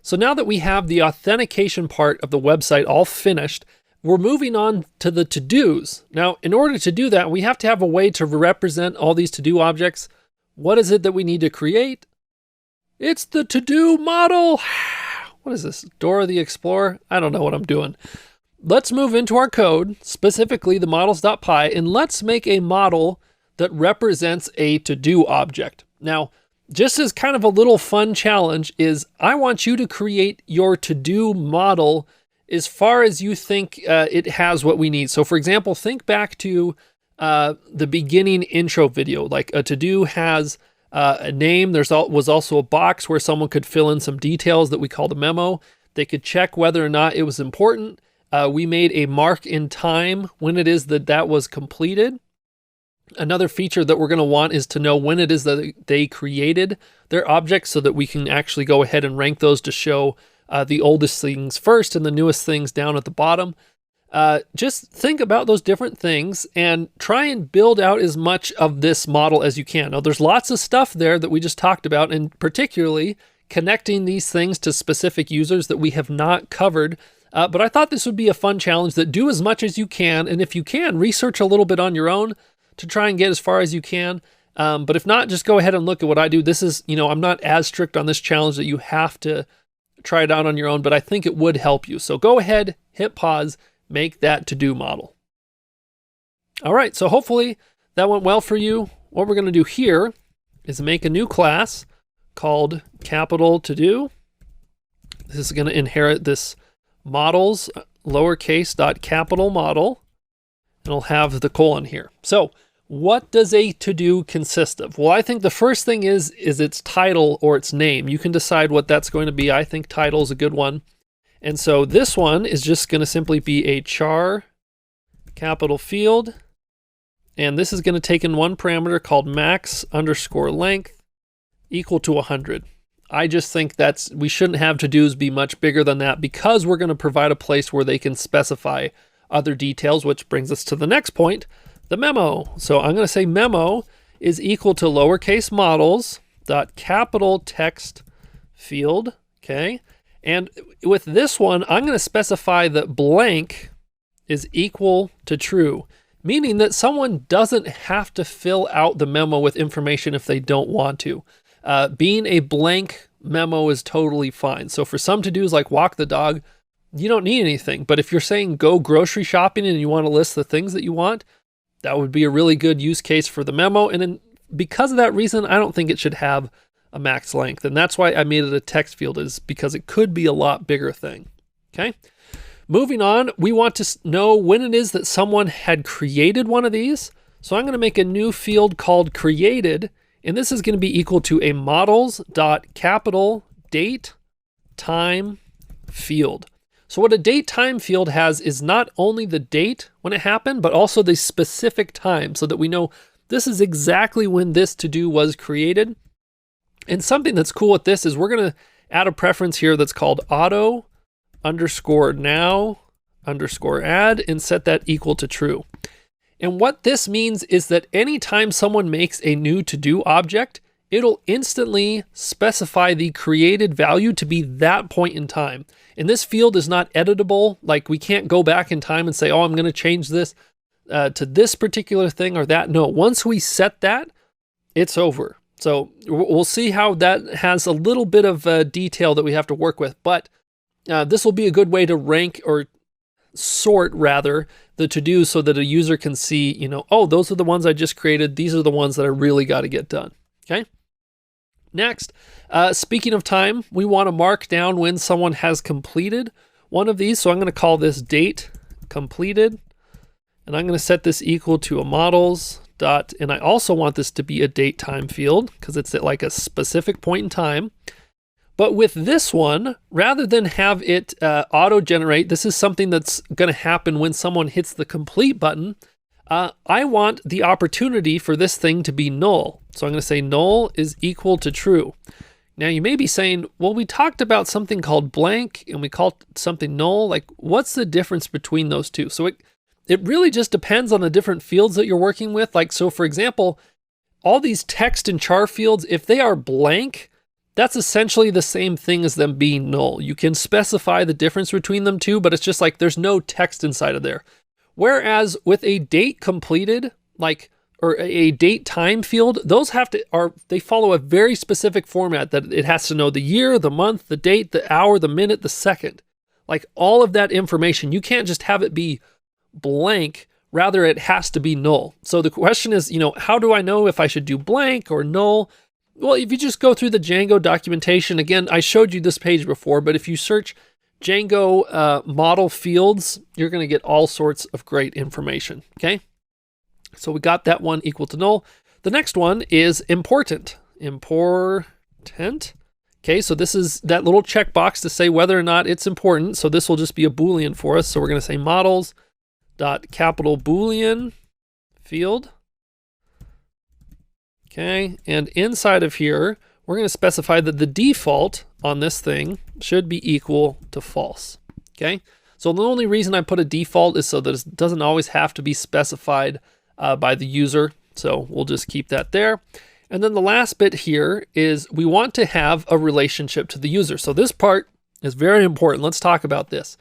So now that we have the authentication part of the website all finished, we're moving on to the to-dos. Now, in order to do that, we have to have a way to represent all these to-do objects. What is it that we need to create? It's the to-do model. What is this, Dora the Explorer? I don't know what I'm doing. Let's move into our code, specifically the models.py, and let's make a model that represents a to-do object. Now, just as kind of a little fun challenge is I want you to create your to-do model as far as you think it has what we need. So for example, think back to the beginning intro video, like a to-do has a name. Was also a box where someone could fill in some details that we called a memo. They could check whether or not it was important. We made a mark in time when it is that was completed. Another feature that we're going to want is to know when it is that they created their objects so that we can actually go ahead and rank those to show the oldest things first and the newest things down at the bottom. Just think about those different things and try and build out as much of this model as you can. Now, there's lots of stuff there that we just talked about, and particularly connecting these things to specific users that we have not covered. But I thought this would be a fun challenge that do as much as you can. And if you can, research a little bit on your own to try and get as far as you can. But if not, just go ahead and look at what I do. This is, I'm not as strict on this challenge that you have to try it out on your own, but I think it would help you. So go ahead, hit pause, make that to-do model. All right, so hopefully that went well for you. What we're going to do here is make a new class called capital to-do. This is going to inherit this models, lowercase dot capital model, and it'll have the colon here. So what does a to-do consist of? Well, I think the first thing is its title or its name. You can decide what that's going to be. I think title is a good one. And so this one is just going to simply be a char capital field. And this is going to take in one parameter called max underscore length equal to 100. I just think we shouldn't have to-dos be much bigger than that because we're going to provide a place where they can specify other details, which brings us to the next point, the memo. So I'm going to say memo is equal to lowercase models dot capital text field, okay? And with this one, I'm going to specify that blank is equal to true, meaning that someone doesn't have to fill out the memo with information if they don't want to. Being a blank memo is totally fine. So for some to-dos like walk the dog, you don't need anything. But if you're saying go grocery shopping and you want to list the things that you want, that would be a really good use case for the memo. And then because of that reason, I don't think it should have a max length. And that's why I made it a text field, is because it could be a lot bigger thing. Okay. Moving on, we want to know when it is that someone had created one of these. So I'm going to make a new field called created, and this is going to be equal to a models.capital date time field. So what a date time field has is not only the date when it happened, but also the specific time so that we know this is exactly when this to-do was created. And something that's cool with this is we're going to add a preference here that's called auto underscore now underscore add and set that equal to true. And what this means is that anytime someone makes a new to-do object, it'll instantly specify the created value to be that point in time. And this field is not editable. Like we can't go back in time and say, oh, I'm going to change this to this particular thing or that. No, once we set that, it's over. So we'll see how that has a little bit of detail that we have to work with. But this will be a good way to rank or sort rather the to-dos so that a user can see, oh, those are the ones I just created. These are the ones that I really got to get done. Okay. Next, speaking of time, we want to mark down when someone has completed one of these. So I'm going to call this date completed, and I'm going to set this equal to a models dot, and I also want this to be a date time field because it's at like a specific point in time. But with this one, rather than have it auto-generate, this is something that's going to happen when someone hits the complete button. I want the opportunity for this thing to be null. So I'm going to say null is equal to true. Now you may be saying, well, we talked about something called blank and we called something null. Like, what's the difference between those two? So it really just depends on the different fields that you're working with. Like, so for example, all these text and char fields, if they are blank, that's essentially the same thing as them being null. You can specify the difference between them two, but it's just like there's no text inside of there. Whereas with a date completed, or a date time field, those they follow a very specific format that it has to know the year, the month, the date, the hour, the minute, the second. Like all of that information. You can't just have it be blank. Rather, it has to be null. So the question is, how do I know if I should do blank or null? Well, if you just go through the Django documentation, again, I showed you this page before, but if you search Django model fields, you're going to get all sorts of great information, okay? So we got that one equal to null. The next one is important. Important. Okay, so this is that little checkbox to say whether or not it's important. So this will just be a Boolean for us. So we're going to say models dot capital Boolean field. Okay, and inside of here, we're going to specify that the default on this thing should be equal to false. Okay, so the only reason I put a default is so that it doesn't always have to be specified by the user. So we'll just keep that there. And then the last bit here is we want to have a relationship to the user. So this part is very important. Let's talk about this.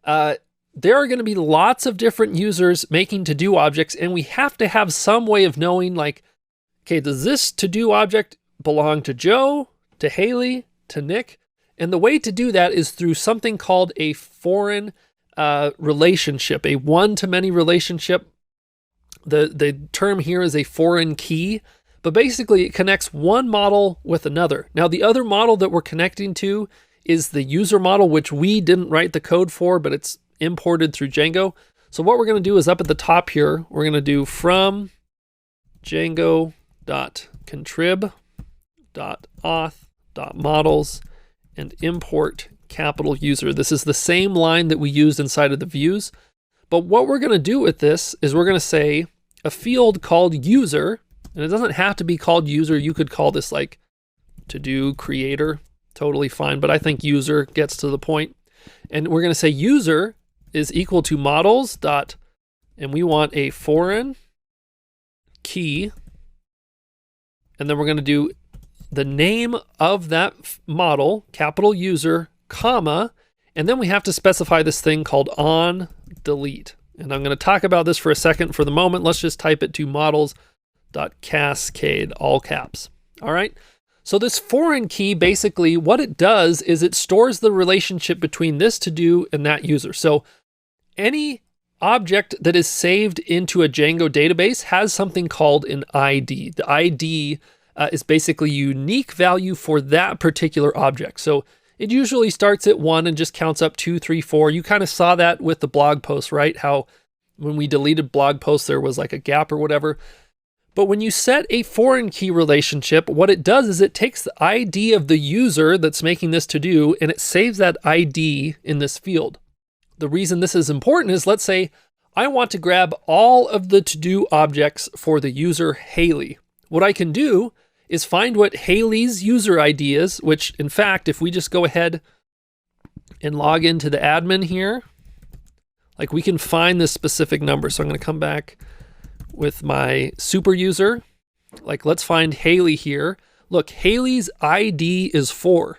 There are going to be lots of different users making to-do objects, and we have to have some way of knowing, like, okay, does this to-do object belong to Joe, to Haley, to Nick? And the way to do that is through something called a foreign relationship, a one-to-many relationship. The term here is a foreign key, but basically it connects one model with another. Now, the other model that we're connecting to is the user model, which we didn't write the code for, but it's imported through Django. So what we're going to do is up at the top here, we're going to do from Django.contrib.auth.models and import capital user. This is the same line that we used inside of the views. But what we're going to do with this is we're going to say a field called user, and it doesn't have to be called user. You could call this like to-do creator, totally fine. But I think user gets to the point. And we're going to say user is equal to models dot, and we want a foreign key. And then we're going to do the name of that model, capital user, comma, and then we have to specify this thing called on delete. And I'm going to talk about this for a second. For the moment, let's just type it to models.cascade, all caps. All right. So this foreign key, basically what it does is it stores the relationship between this to-do and that user. So any object that is saved into a Django database has something called an ID. The ID is basically a unique value for that particular object. So it usually starts at 1 and just counts up 2, 3, 4. You kind of saw that with the blog post, right? How when we deleted blog posts, there was like a gap or whatever. But when you set a foreign key relationship, what it does is it takes the ID of the user that's making this to do, and it saves that ID in this field. The reason this is important is, let's say I want to grab all of the to-do objects for the user Haley. What I can do is find what Haley's user ID is, which in fact, if we just go ahead and log into the admin here, like we can find this specific number. So I'm going to come back with my super user. Like let's find Haley here. Look, Haley's ID is 4.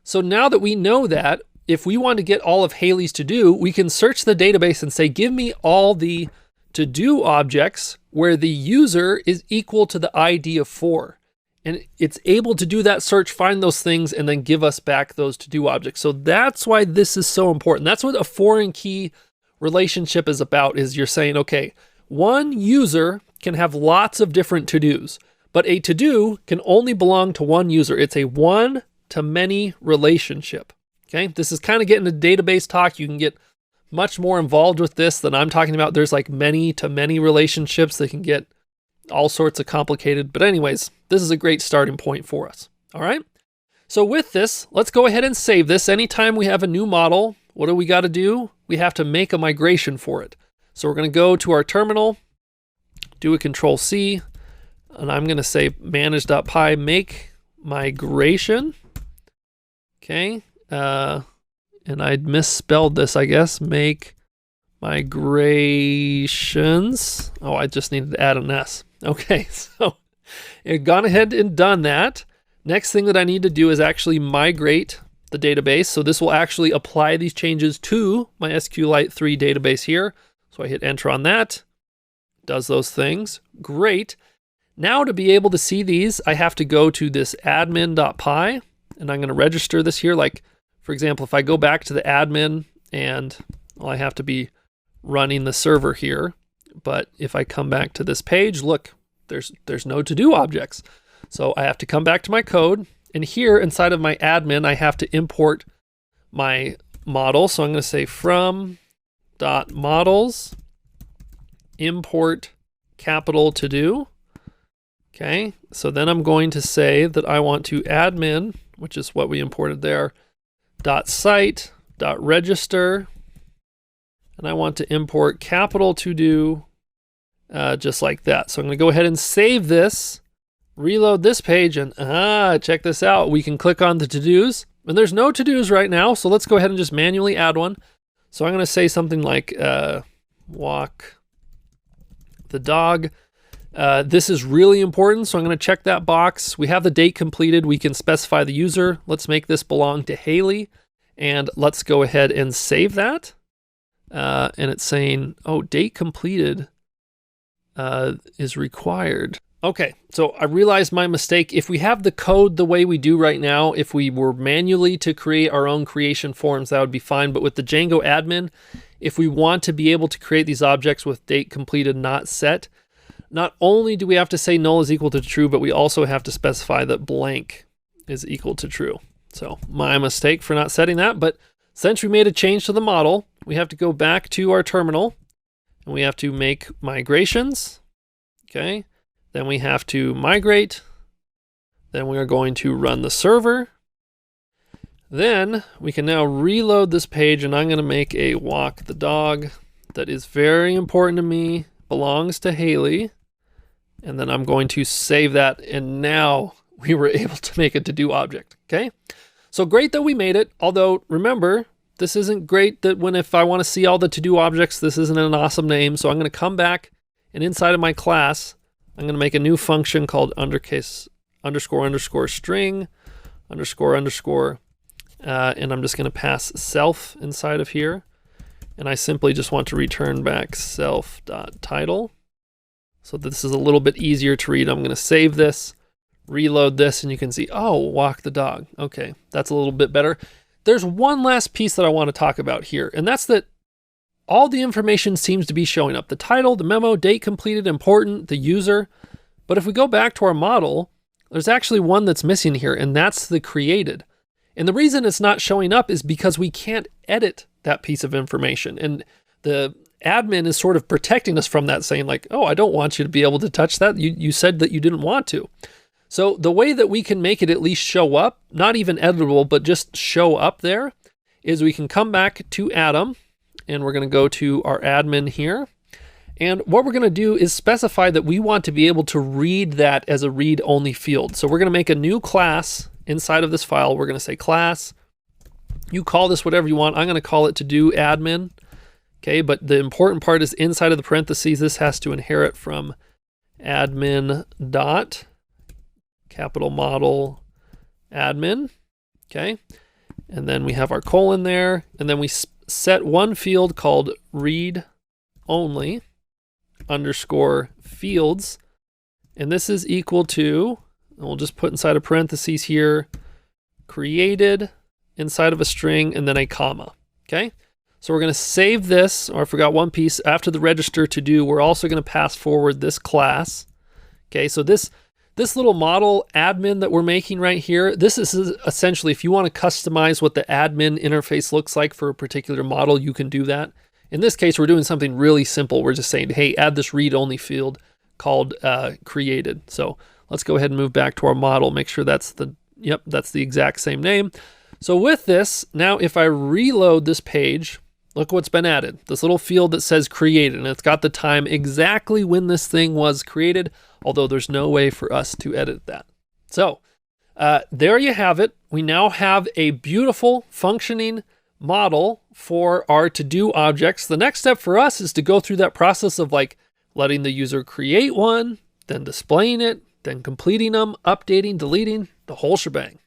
So now that we know that, if we want to get all of Haley's to do, we can search the database and say, give me all the to do objects where the user is equal to the ID of 4. And it's able to do that search, find those things, and then give us back those to do objects. So that's why this is so important. That's what a foreign key relationship is about, is you're saying, okay, one user can have lots of different to-dos, but a to-do can only belong to one user. It's a one-to-many relationship. Okay, this is kind of getting to database talk. You can get much more involved with this than I'm talking about. There's like many-to-many relationships that can get all sorts of complicated. But anyways, this is a great starting point for us. All right, so with this, let's go ahead and save this. Anytime we have a new model, what do we got to do? We have to make a migration for it. So we're going to go to our terminal, do a Control-C, and I'm going to say manage.py make migration. Okay. And I misspelled this, I guess. Make migrations. Oh, I just needed to add an S. Okay, so I've gone ahead and done that. Next thing that I need to do is actually migrate the database. So this will actually apply these changes to my SQLite 3 database here. So I hit enter on that. Does those things. Great. Now to be able to see these, I have to go to this admin.py, and I'm going to register this here. Like, for example, if I go back to the admin, and well, I have to be running the server here. But if I come back to this page, look, there's no to-do objects. So I have to come back to my code, and here inside of my admin, I have to import my model. So I'm going to say from.models import capital to-do. Okay, so then I'm going to say that I want to admin, which is what we imported there, .site, .register, and I want to import capital to-do just like that. So I'm going to go ahead and save this, reload this page, and check this out. We can click on the to-dos, and there's no to-dos right now, so let's go ahead and just manually add one. So I'm going to say something like walk the dog. This is really important, so I'm going to check that box. We have the date completed. We can specify the user. Let's make this belong to Haley, and let's go ahead and save that. And it's saying, oh, date completed is required. Okay, so I realized my mistake. If we have the code the way we do right now, if we were manually to create our own creation forms, that would be fine. But with the Django admin, if we want to be able to create these objects with date completed not set, not only do we have to say null is equal to true, but we also have to specify that blank is equal to true. So my mistake for not setting that. But since we made a change to the model, we have to go back to our terminal, and we have to make migrations. Okay. Then we have to migrate. Then we are going to run the server. Then we can now reload this page, and I'm going to make a walk the dog that is very important to me, belongs to Haley. And then I'm going to save that, and now we were able to make a to-do object. Okay. So great that we made it. Although remember, this isn't great that if I want to see all the to-do objects, this isn't an awesome name. So I'm going to come back, and inside of my class, I'm going to make a new function called underscore string underscore, and I'm just going to pass self inside of here. And I simply just want to return back self.title. So this is a little bit easier to read. I'm going to save this, reload this, and you can see, oh, walk the dog. Okay, that's a little bit better. There's one last piece that I want to talk about here, and that's that all the information seems to be showing up. The title, the memo, date completed, important, the user. But if we go back to our model, there's actually one that's missing here, and that's the created. And the reason it's not showing up is because we can't edit that piece of information. And the admin is sort of protecting us from that, saying like, oh, I don't want you to be able to touch that. You said that you didn't want to. So the way that we can make it at least show up, not even editable, but just show up there, is we can come back to Atom, and we're going to go to our admin here. And what we're going to do is specify that we want to be able to read that as a read-only field. So we're going to make a new class inside of this file. We're going to say class. You call this whatever you want. I'm going to call it to do admin. Okay, but the important part is inside of the parentheses, this has to inherit from admin dot capital model admin. Okay, and then we have our colon there, and then we set one field called read only underscore fields, and this is equal to, and we'll just put inside of parentheses here, created inside of a string and then a comma. Okay, so we're going to save this, or I forgot one piece, after the register to do, we're also going to pass forward this class. Okay, so this little model admin that we're making right here, this is essentially, if you want to customize what the admin interface looks like for a particular model, you can do that. In this case, we're doing something really simple. We're just saying, hey, add this read-only field called created. So let's go ahead and move back to our model, make sure that's the exact same name. So with this, now if I reload this page, look what's been added. This little field that says created, and it's got the time exactly when this thing was created, although there's no way for us to edit that. So there you have it. We now have a beautiful functioning model for our to-do objects. The next step for us is to go through that process of like letting the user create one, then displaying it, then completing them, updating, deleting, the whole shebang.